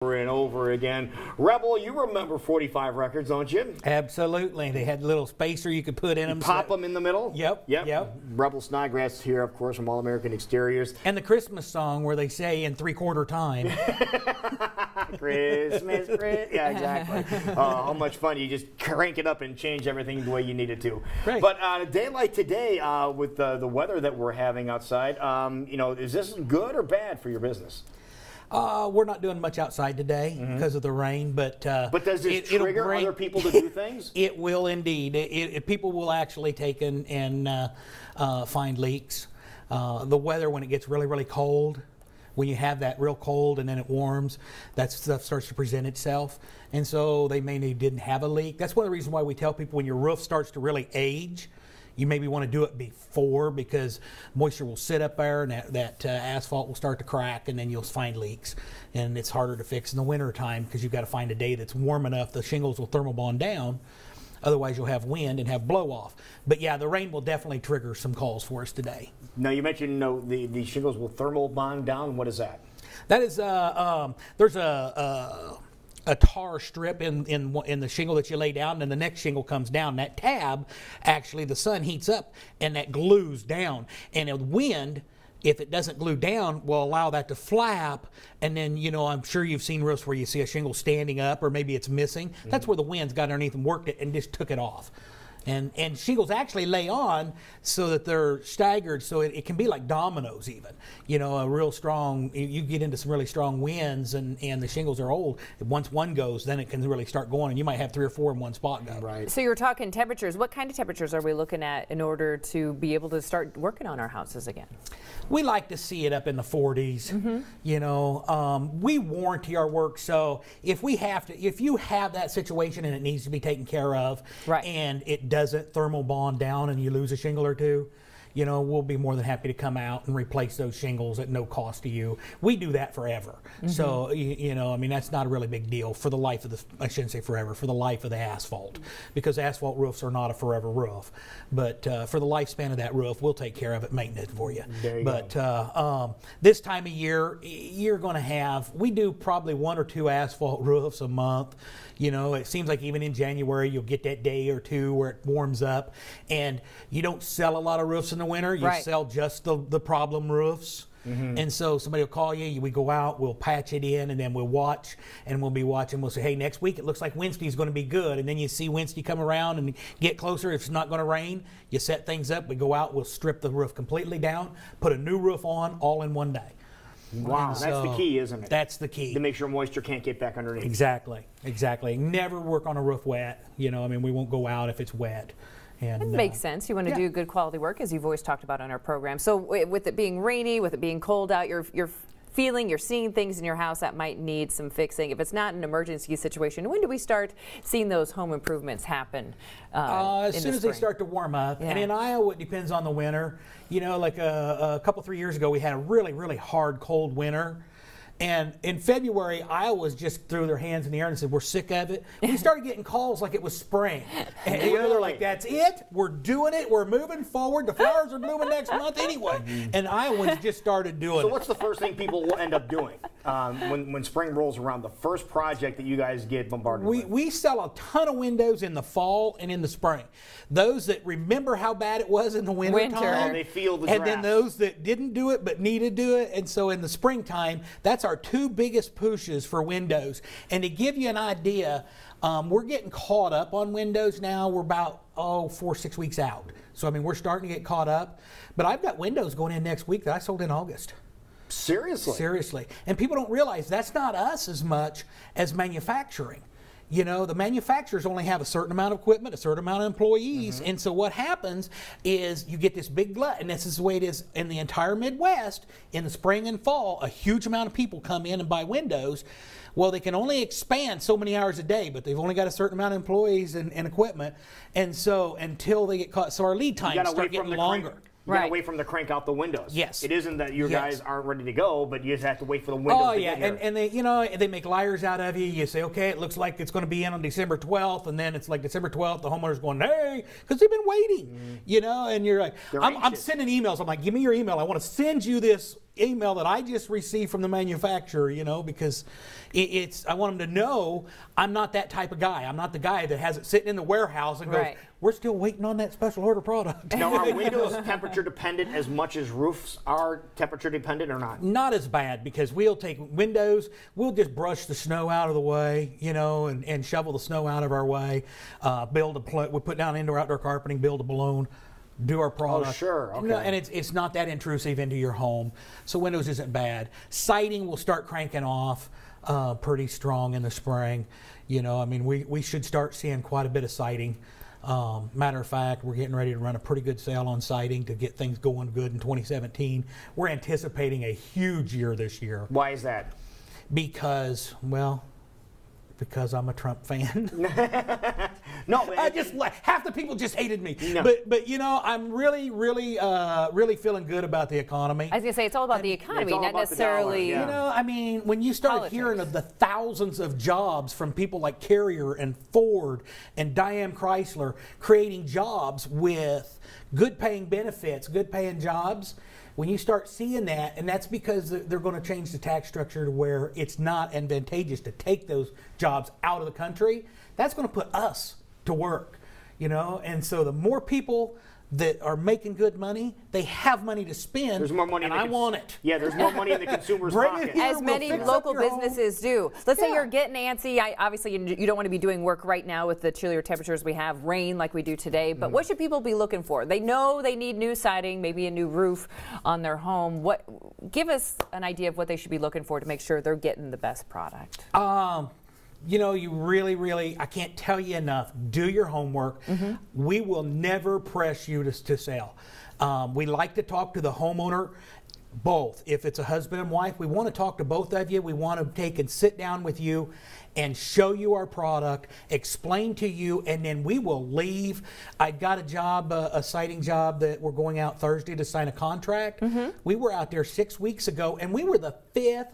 and over again. Rebel, you remember 45 records, don't you? Absolutely. They had a little spacer you could put in them. Pop them in the middle? Yep. Rebel Snodgrass here, of course, from All American Exteriors. And the Christmas song where they say in three-quarter time. Christmas. Yeah, exactly. How much fun. You just crank it up and change everything the way you need it to. Right. But a day like today, with the weather that we're having outside, is this good or bad for your business? We're not doing much outside today because of the rain, but does this trigger other people to do things? It will indeed. People will actually take and find leaks. The weather, when it gets really, really cold, when you have that real cold and then it warms, that stuff starts to present itself. And so they didn't have a leak. That's one of the reasons why we tell people when your roof starts to really age, you maybe want to do it before, because moisture will sit up there and that asphalt will start to crack, and then you'll find leaks. And it's harder to fix in the winter time because you've got to find a day that's warm enough the shingles will thermal bond down. Otherwise, you'll have wind and have blow off. But yeah, the rain will definitely trigger some calls for us today. Now, you mentioned the shingles will thermal bond down. What is that? That is there's a tar strip in the shingle that you lay down, and the next shingle comes down. That tab, actually, the sun heats up and that glues down. And the wind, if it doesn't glue down, will allow that to flap. And then, I'm sure you've seen roofs where you see a shingle standing up or maybe it's missing. That's where the wind's got underneath and worked it and just took it off. And shingles actually lay on so that they're staggered, so it can be like dominoes even. A real strong, you get into some really strong winds and the shingles are old. Once one goes, then it can really start going, and you might have 3 or 4 in one spot go. Right. So you're talking temperatures. What kind of temperatures are we looking at in order to be able to start working on our houses again? We like to see it up in the 40s. We warranty our work, so if you have that situation and it needs to be taken care of, right, and it doesn't thermal bond down and you lose a shingle or two, we'll be more than happy to come out and replace those shingles at no cost to you. We do that forever. So, that's not a really big deal for the life of I shouldn't say forever, for the life of the asphalt, because asphalt roofs are not a forever roof. But for the lifespan of that roof, we'll take care of it, maintenance it for you. There you go. This time of year, you're going to we do probably 1 or 2 asphalt roofs a month. It seems like even in January, you'll get that day or two where it warms up, and you don't sell a lot of roofs in the winter. You sell just the problem roofs. And so somebody will call you, we go out, we'll patch it in, and then we'll watch, and we'll be watching. We'll say, hey, next week it looks like Wednesday's going to be good. And then you see Wednesday come around and get closer. If it's not going to rain, you set things up. We go out, we'll strip the roof completely down, put a new roof on, all in one day. Wow, that's the key, isn't it? That's the key. To make sure moisture can't get back underneath. Exactly. Never work on a roof wet. We won't go out if it's wet. And, it makes sense. You want to do good quality work, as you've always talked about on our program. So with it being rainy, with it being cold out, you're seeing things in your house that might need some fixing. If it's not an emergency situation, when do we start seeing those home improvements happen? As soon as they start to warm up. Yeah. And in Iowa, it depends on the winter. Like a couple, 3 years ago, we had a really, really hard, cold winter. And in February, Iowa just threw their hands in the air and said, we're sick of it. We started getting calls like it was spring. And they're like, that's it. We're doing it. We're moving forward. The flowers are blooming next month anyway. And Iowans just started doing it. So what's the first thing people will end up doing when spring rolls around? The first project that you guys get bombarded with? We sell a ton of windows in the fall and in the spring. Those that remember how bad it was in the winter time. Oh, they feel the And draft. then those that didn't do it but needed to do it. And so in the springtime, that's our 2 biggest pushes for windows. And to give you an idea, we're getting caught up on windows now. We're about 4-6 weeks out. So we're starting to get caught up. But I've got windows going in next week that I sold in August. Seriously? And people don't realize that's not us as much as manufacturing. The manufacturers only have a certain amount of equipment, a certain amount of employees, and so what happens is you get this big glut, and this is the way it is in the entire Midwest. In the spring and fall, a huge amount of people come in and buy windows. Well, they can only expand so many hours a day, but they've only got a certain amount of employees and equipment, and so until they get caught, so our lead times start getting longer. You gotta wait for them to crank out the windows. Yes. It isn't that you guys aren't ready to go, but you just have to wait for the windows to get here. And they, they make liars out of you. You say, okay, it looks like it's going to be in on December 12th, and then it's like December 12th, the homeowner's going, hey, because they've been waiting, and you're like, I'm sending emails. I'm like, give me your email. I want to send you this email that I just received from the manufacturer, because I want them to know I'm not that type of guy. I'm not the guy that has it sitting in the warehouse and goes, we're still waiting on that special order product. Now, are windows temperature dependent as much as roofs are temperature dependent or not? Not as bad, because we'll take windows, we'll just brush the snow out of the way, and shovel the snow out of our way, we put down indoor-outdoor carpeting, build a balloon, do our product. Oh, sure. Okay. And it's not that intrusive into your home, so windows isn't bad. Siding will start cranking off pretty strong in the spring. We should start seeing quite a bit of siding. Matter of fact, we're getting ready to run a pretty good sale on siding to get things going good in 2017. We're anticipating a huge year this year. Why is that? Because I'm a Trump fan. No, half the people just hated me. No. But I'm really, really, really feeling good about the economy. I was going to say, it's all about the economy, all not about the dollar, necessarily. yeah. When you start hearing of the thousands of jobs from people like Carrier and Ford and Diane Chrysler creating jobs with good paying benefits, good paying jobs, when you start seeing that, and that's because they're going to change the tax structure to where it's not advantageous to take those jobs out of the country, that's going to put us to work, and so the more people that are making good money, they have money to spend. There's more money, and I want it. Yeah, there's more money in the consumer's pocket. As many local businesses do. Let's say you're getting antsy. Obviously, you don't want to be doing work right now with the chillier temperatures we have, rain like we do today. But what should people be looking for? They know they need new siding, maybe a new roof on their home. Give us an idea of what they should be looking for to make sure they're getting the best product. You really, I can't tell you enough. Do your homework. Mm-hmm. We will never press you to sell. We like to talk to the homeowner, both. If it's a husband and wife, we want to talk to both of you. We want to take and sit down with you and show you our product, explain to you, and then we will leave. I got a job, a siding job that we're going out Thursday to sign a contract. Mm-hmm. We were out there 6 weeks ago, and we were the 5th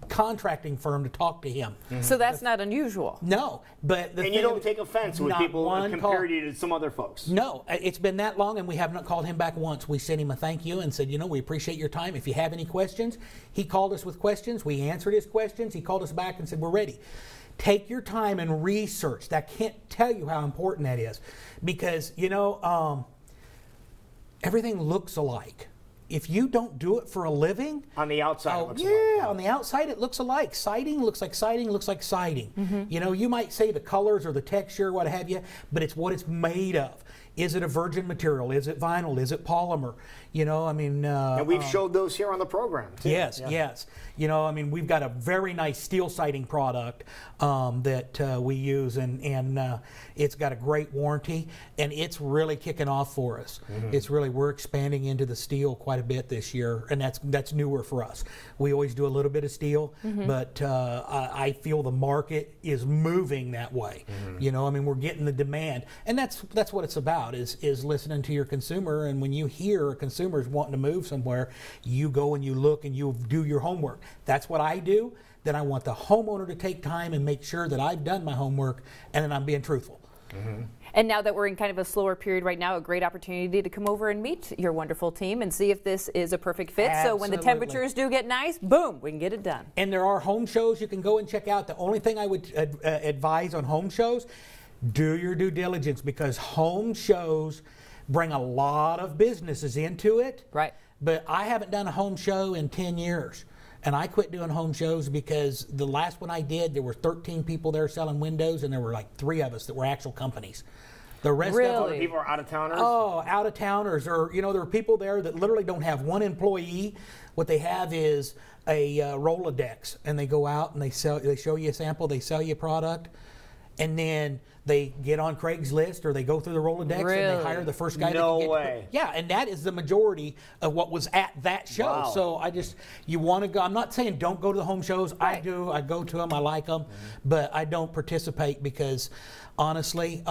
contracting firm to talk to him. Mm-hmm. So that's not unusual. No, but you don't take offense when people compare you to some other folks. No, it's been that long, and we have not called him back once. We sent him a thank you and said, we appreciate your time. If you have any questions, he called us with questions. We answered his questions. He called us back and said, we're ready. Take your time and research. I can't tell you how important that is, because everything looks alike. If you don't do it for a living, on the outside, it looks alike. On the outside it looks alike. Siding looks like siding looks like siding. Mm-hmm. You might say the colors or the texture, what have you, but it's what it's made of. Is it a virgin material? Is it vinyl? Is it polymer? And we've showed those here on the program, too. Yes, yes. We've got a very nice steel siding product that we use, and it's got a great warranty, and it's really kicking off for us. Mm-hmm. We're expanding into the steel quite a bit this year, and that's newer for us. We always do a little bit of steel, mm-hmm. but I feel the market is moving that way. Mm-hmm. We're getting the demand, and that's what it's about. Is listening to your consumer, and when you hear a consumer is wanting to move somewhere, you go and you look and you do your homework. That's what I do. Then I want the homeowner to take time and make sure that I've done my homework and then I'm being truthful. Mm-hmm. And now that we're in kind of a slower period right now, a great opportunity to come over and meet your wonderful team and see if this is a perfect fit. Absolutely. So when the temperatures do get nice, boom, we can get it done. And there are home shows you can go and check out. The only thing I would advise on home shows, do your due diligence, because home shows bring a lot of businesses into it. Right. But I haven't done a home show in 10 years. And I quit doing home shows because the last one I did, there were 13 people there selling windows, and there were like 3 of us that were actual companies. The rest of them, people are out of towners. Oh, out of towners, or there are people there that literally don't have one employee. What they have is a Rolodex, and they go out and they show you a sample, they sell you a product, and then they get on Craigslist or they go through the Rolodex and they hire the first guy. No way. Yeah, and that is the majority of what was at that show. Wow. So you want to go. I'm not saying don't go to the home shows. Right. I do. I go to them. I like them, but I don't participate because honestly,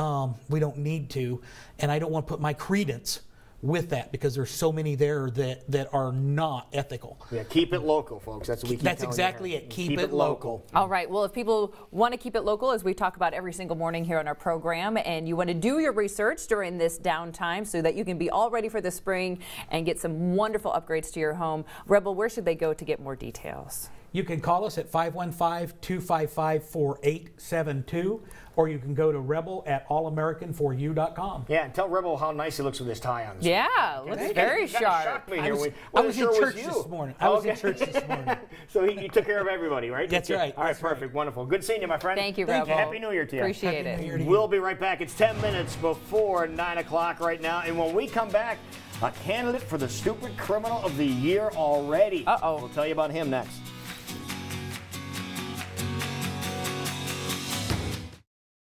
we don't need to, and I don't want to put my credence with that, because there's so many there that are not ethical. Yeah, keep it local, folks. That's what we keep That's telling you exactly here. it. Keep it local. All right. Well, if people want to keep it local, as we talk about every single morning here on our program, and you want to do your research during this downtime so that you can be all ready for the spring and get some wonderful upgrades to your home, Rebel, where should they go to get more details? You can call us at 515-255-4872, or you can go to rebel@allamericanforyou.com. Yeah, and tell Rebel how nice he looks with his tie on. Yeah, looks very sharp. Shocked me I here. was, We I wasn't was sure in it church you. this morning. I was in church this morning. So you took care of everybody, right? That's right. All right, That's right. perfect. Wonderful. Good seeing you, my friend. Thank you, Thank Rebel. you. Happy New Year to you. Appreciate Happy New Year it. to you. We'll be right back. It's 10 minutes before 9 o'clock right now. And when we come back, a candidate for the Stupid Criminal of the Year already. Uh-oh. We'll tell you about him next.